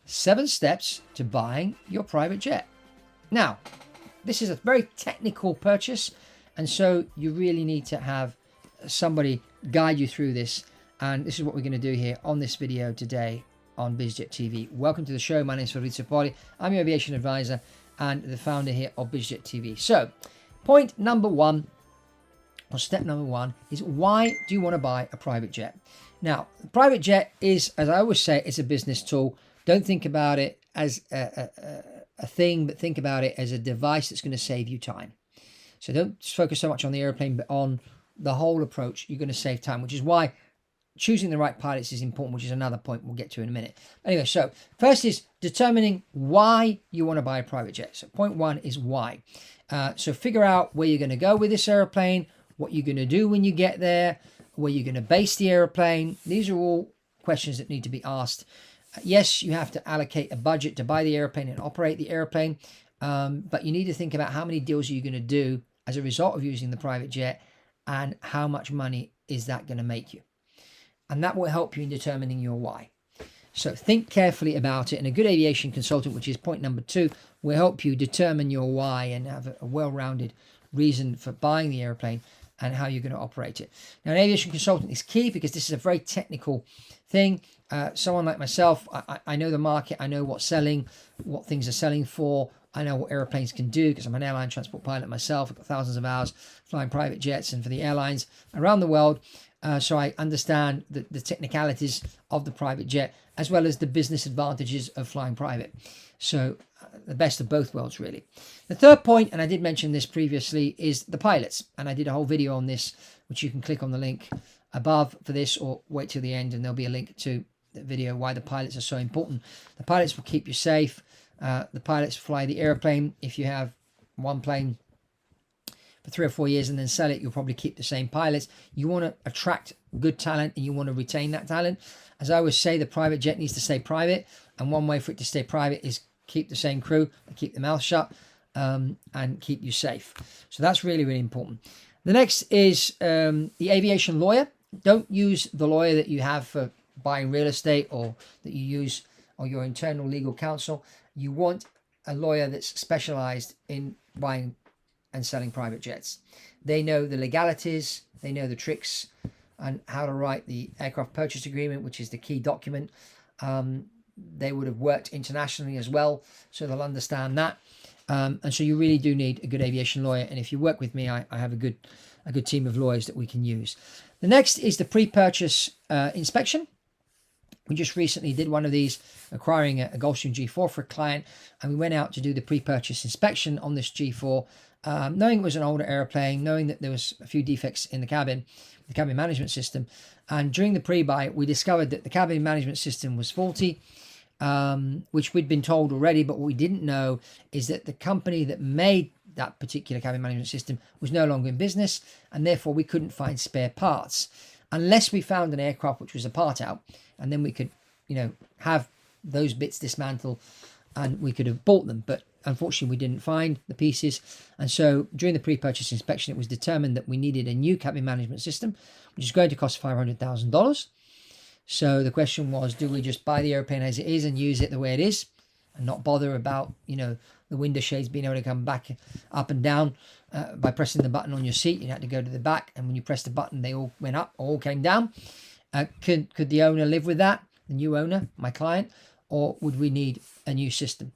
7 steps to buying your private jet. Now, this is a very technical purchase, and so you really need to have somebody guide you through this. And this is what we're going to do here on this video today on BizJet TV. Welcome to the show. My name is Fabrizio. I'm your aviation advisor and the founder here of BizJet TV. So, point number one, or step number one, is why do you want to buy a private jet? Now, a private jet is, as I always say, it's a business tool. Don't think about it as a thing, but think about it as a device that's going to save you time. So don't focus so much on the airplane, but on the whole approach. You're going to save time, which is why choosing the right pilots is important, which is another point we'll get to in a minute. Anyway, so first is determining why you want to buy a private jet. So point one is why. So figure out where you're going to go with this airplane, what you're going to do when you get there, where you're going to base the airplane. These are all questions that need to be asked. Yes, you have to allocate a budget to buy the airplane and operate the airplane, but you need to think about how many deals are you going to do as a result of using the private jet, and how much money is that going to make you. And that will help you in determining your why. So think carefully about it, and a good aviation consultant, which is point number two, will help you determine your why and have a well-rounded reason for buying the airplane and how you're going to operate it. Now, an aviation consultant is key because this is a very technical thing. Someone like myself, I know the market, I know what's selling, what things are selling for, I know what airplanes can do because I'm an airline transport pilot myself. I've got thousands of hours flying private jets and for the airlines around the world. So I understand the technicalities of the private jet as well as the business advantages of flying private. So the best of both worlds, really. The third point, and I did mention this previously, is the pilots. And I did a whole video on this, which you can click on the link above for this or wait till the end and there'll be a link to the video why the pilots are so important. The pilots will keep you safe. The pilots fly the airplane. If you have one plane for 3 or 4 years and then sell it, you'll probably keep the same pilots. You want to attract good talent and you want to retain that talent. As I always say, the private jet needs to stay private, and one way for it to stay private is keep the same crew and keep the mouth shut and keep you safe. So that's really, really important. The next is the aviation lawyer. Don't use the lawyer that you have for buying real estate or that you use or your internal legal counsel. You want a lawyer that's specialized in buying and selling private jets. They know the legalities, they know the tricks and how to write the aircraft purchase agreement, which is the key document. They would have worked internationally as well, so they'll understand that. And so you really do need a good aviation lawyer. And if you work with me, I have a good team of lawyers that we can use. The next is the pre-purchase inspection. We just recently did one of these, acquiring a Gulfstream G4 for a client, and we went out to do the pre-purchase inspection on this G4, knowing it was an older airplane, knowing that there was a few defects in the cabin management system. And during the pre-buy, we discovered that the cabin management system was faulty, which we'd been told already, but what we didn't know is that the company that made that particular cabin management system was no longer in business, and therefore we couldn't find spare parts unless we found an aircraft which was a part out, and then we could, have those bits dismantled and we could have bought them. But unfortunately, we didn't find the pieces. And so during the pre-purchase inspection, it was determined that we needed a new cabin management system, which is going to cost $500,000. So the question was, do we just buy the airplane as it is and use it the way it is and not bother about, the window shades being able to come back up and down by pressing the button on your seat? You had to go to the back, and when you press the button, they all went up, all came down. Could the owner live with that, the new owner, my client, or would we need a new system?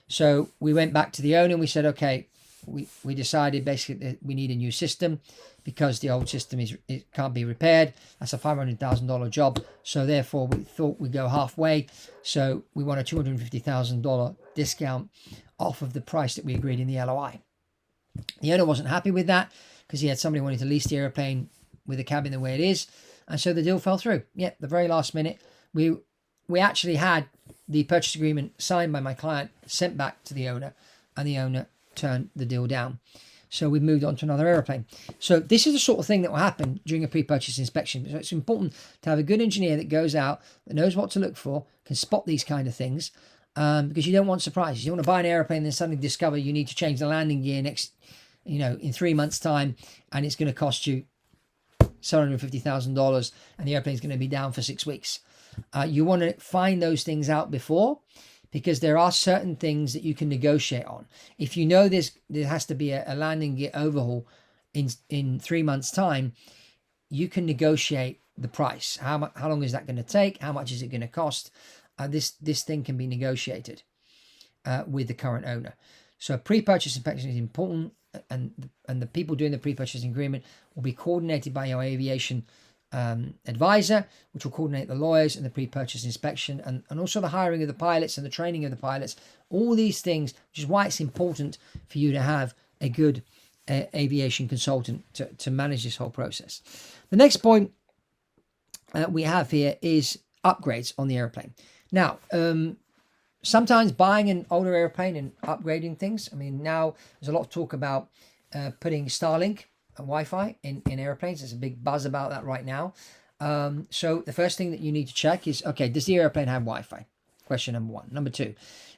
So we went back to the owner and we said, okay, we decided basically that we need a new system because the old system it can't be repaired. That's a $500,000 job. So therefore we thought we'd go halfway. So we want a $250,000 discount off of the price that we agreed in the LOI. The owner wasn't happy with that because he had somebody wanting to lease the airplane with the cabin the way it is. And so the deal fell through. Yeah, the very last minute, we actually had the purchase agreement signed by my client, sent back to the owner, and the owner turned the deal down. So we moved on to another airplane. So this is the sort of thing that will happen during a pre-purchase inspection. So it's important to have a good engineer that goes out, that knows what to look for, can spot these kind of things, because you don't want surprises. You don't want to buy an airplane and then suddenly discover you need to change the landing gear in 3 months' time, and it's going to cost you $750,000 and the airplane's going to be down for 6 weeks. You want to find those things out before, because there are certain things that you can negotiate on. If you know there has to be a landing gear overhaul in 3 months' time, you can negotiate the price. How long is that going to take? How much is it going to cost? This thing can be negotiated with the current owner. So pre-purchase inspection is important, and the people doing the pre-purchase agreement will be coordinated by your aviation advisor, which will coordinate the lawyers and the pre-purchase inspection, and also the hiring of the pilots and the training of the pilots. All these things, which is why it's important for you to have a good aviation consultant to manage this whole process. The next point we have here is upgrades on the airplane. Now, sometimes buying an older airplane and upgrading things. I mean, now there's a lot of talk about putting Starlink and Wi-Fi in airplanes. There's a big buzz about that right now. So the first thing that you need to check is, okay, does the airplane have Wi-Fi? Question number one. Number two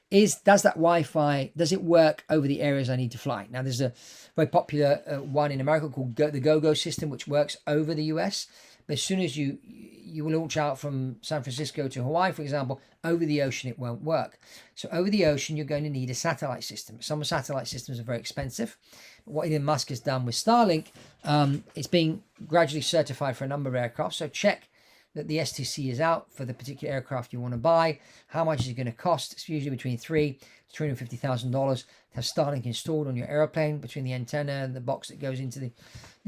is, does that Wi-Fi, does it work over the areas I need to fly? Now, there's a very popular one in America called the GoGo system, which works over the US. But as soon as you launch out from San Francisco to Hawaii, for example, over the ocean, it won't work. So over the ocean, you're going to need a satellite system. Some satellite systems are very expensive. What Elon Musk has done with Starlink, it's being gradually certified for a number of aircraft. So check that the STC is out for the particular aircraft you want to buy. How much is it going to cost? It's usually between $300,000 to $350,000 to have Starlink installed on your airplane, between the antenna and the box that goes into the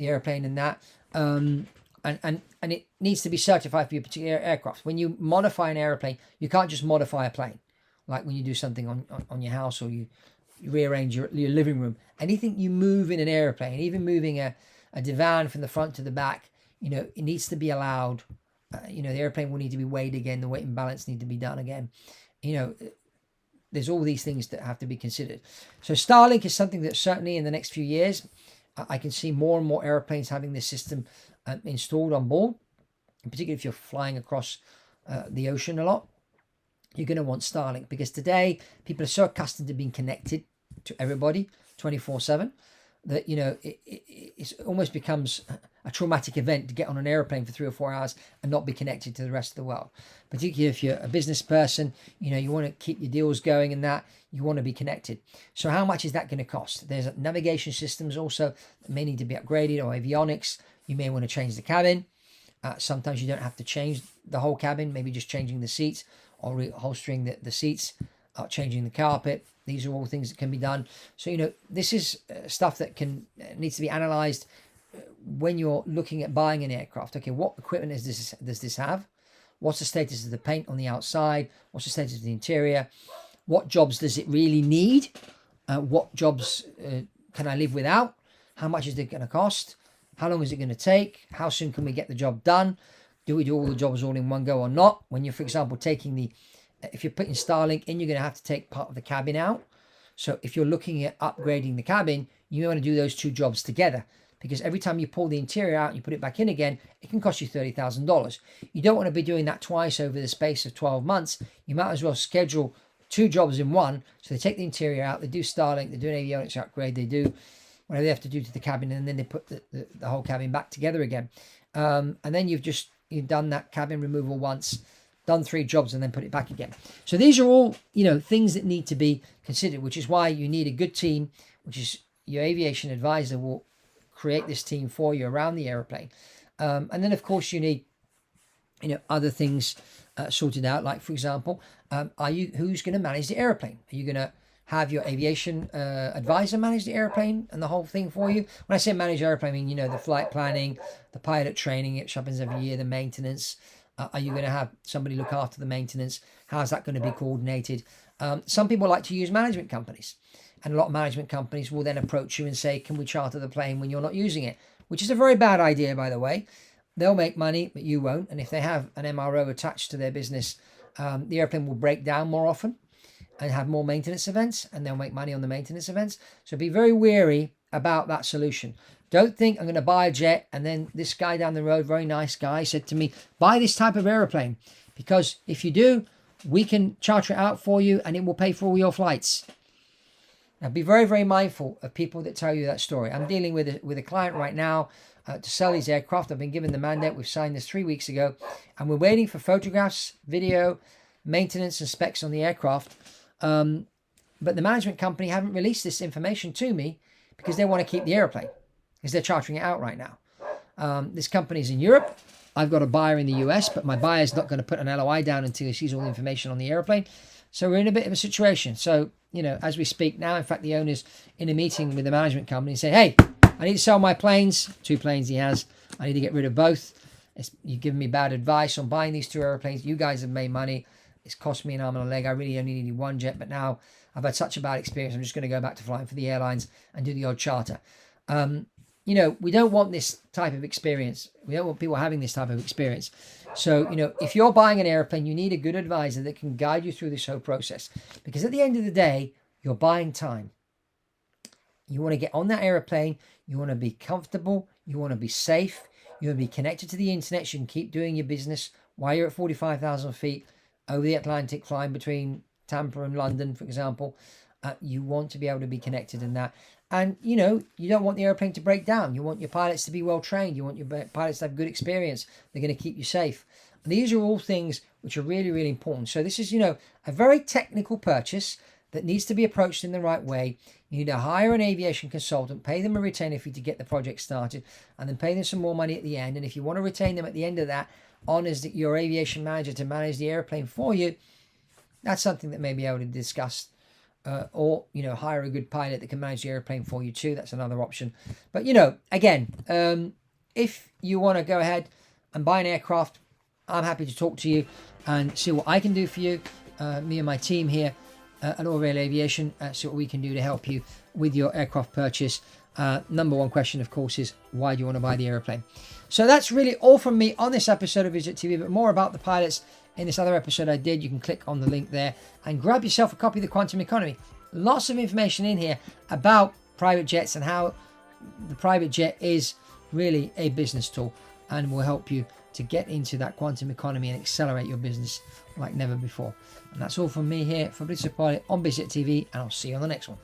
airplane and that. And it needs to be certified for your particular aircraft. When you modify an airplane, you can't just modify a plane. Like when you do something on your house, or you rearrange your living room. Anything you move in an airplane, even moving a divan from the front to the back, it needs to be allowed. The airplane will need to be weighed again. The weight and balance need to be done again. There's all these things that have to be considered. So Starlink is something that certainly in the next few years, I can see more and more airplanes having this system installed on board. In particular, if you're flying across the ocean a lot, you're going to want Starlink, because today people are so accustomed to being connected to everybody 24/7 that it almost becomes a traumatic event to get on an airplane for 3 or 4 hours and not be connected to the rest of the world. Particularly if you're a business person, you want to keep your deals going and that you want to be connected. So how much is that going to cost? There's navigation systems also that may need to be upgraded, or avionics. You may want to change the cabin. Sometimes you don't have to change the whole cabin, maybe just changing the seats, or reholstering the seats, changing the carpet. These are all things that can be done. So, this is stuff that needs to be analyzed when you're looking at buying an aircraft. Okay, what equipment does this have? What's the status of the paint on the outside? What's the status of the interior? What jobs does it really need? What jobs can I live without? How much is it going to cost? How long is it going to take? How soon can we get the job done? Do we do all the jobs all in one go or not? When you're, for example, if you're putting Starlink in, you're going to have to take part of the cabin out. So if you're looking at upgrading the cabin, you want to do those two jobs together, because every time you pull the interior out and you put it back in again, it can cost you $30,000. You don't want to be doing that twice over the space of 12 months. You might as well schedule two jobs in one. So they take the interior out, they do Starlink, they do an avionics upgrade, they do whatever they have to do to the cabin, and then they put the whole cabin back together again. And then you've done that cabin removal once, done 3 jobs, and then put it back again. So these are all, things that need to be considered, which is why you need a good team, which is your aviation advisor will create this team for you around the airplane. And then, of course, you need, other things sorted out. Like, for example, who's going to manage the airplane? Are you going to have your aviation advisor manage the airplane and the whole thing for you? When I say manage the airplane, I mean, the flight planning, the pilot training, it happens every year, the maintenance. Are you going to have somebody look after the maintenance? How's that going to be coordinated? Some people like to use management companies, and a lot of management companies will then approach you and say, can we charter the plane when you're not using it? Which is a very bad idea, by the way. They'll make money, but you won't. And if they have an MRO attached to their business, the airplane will break down more often and have more maintenance events, and they'll make money on the maintenance events. So be very wary about that solution. Don't think I'm going to buy a jet, and then this guy down the road, very nice guy, said to me, buy this type of airplane, because if you do, we can charter it out for you and it will pay for all your flights. Now, be very, very mindful of people that tell you that story. I'm dealing with a client right now to sell these aircraft. I've been given the mandate. We've signed this 3 weeks ago, and we're waiting for photographs, video, maintenance, and specs on the aircraft. But the management company haven't released this information to me because they want to keep the airplane, because they're chartering it out right now. This company's in Europe. I've got a buyer in the US, but my buyer's not going to put an LOI down until he sees all the information on the airplane. So we're in a bit of a situation. So, as we speak now, in fact, the owner's in a meeting with the management company and say, hey, I need to sell my planes. 2 planes he has. I need to get rid of both. You've given me bad advice on buying these 2 airplanes. You guys have made money. It's cost me an arm and a leg. I really only needed 1 jet, but now I've had such a bad experience. I'm just going to go back to flying for the airlines and do the odd charter. We don't want this type of experience. We don't want people having this type of experience. So, if you're buying an airplane, you need a good advisor that can guide you through this whole process. Because at the end of the day, you're buying time. You want to get on that airplane. You want to be comfortable. You want to be safe. You want to be connected to the internet. So you can keep doing your business while you're at 45,000 feet over the Atlantic, flying between Tampa and London, for example. You want to be able to be connected in that. And, you don't want the airplane to break down. You want your pilots to be well trained. You want your pilots to have good experience. They're going to keep you safe. And these are all things which are really, really important. So this is, a very technical purchase that needs to be approached in the right way. You need to hire an aviation consultant, pay them a retainer fee to get the project started, and then pay them some more money at the end. And if you want to retain them at the end of that on as your aviation manager to manage the airplane for you, that's something that may be able to discuss. Or hire a good pilot that can manage the airplane for you too. That's another option. But again, if you want to go ahead and buy an aircraft, I'm happy to talk to you and see what I can do for you. Me and my team here at Orville Aviation, see what we can do to help you with your aircraft purchase. Number one question, of course, is why do you want to buy the airplane? So that's really all from me on this episode of Visit TV, but more about the pilots in this other episode I did. You can click on the link there and grab yourself a copy of The Quantum Economy. Lots of information in here about private jets and how the private jet is really a business tool and will help you to get into that quantum economy and accelerate your business like never before. And that's all from me here, Fabrizio on Visit TV, and I'll see you on the next one.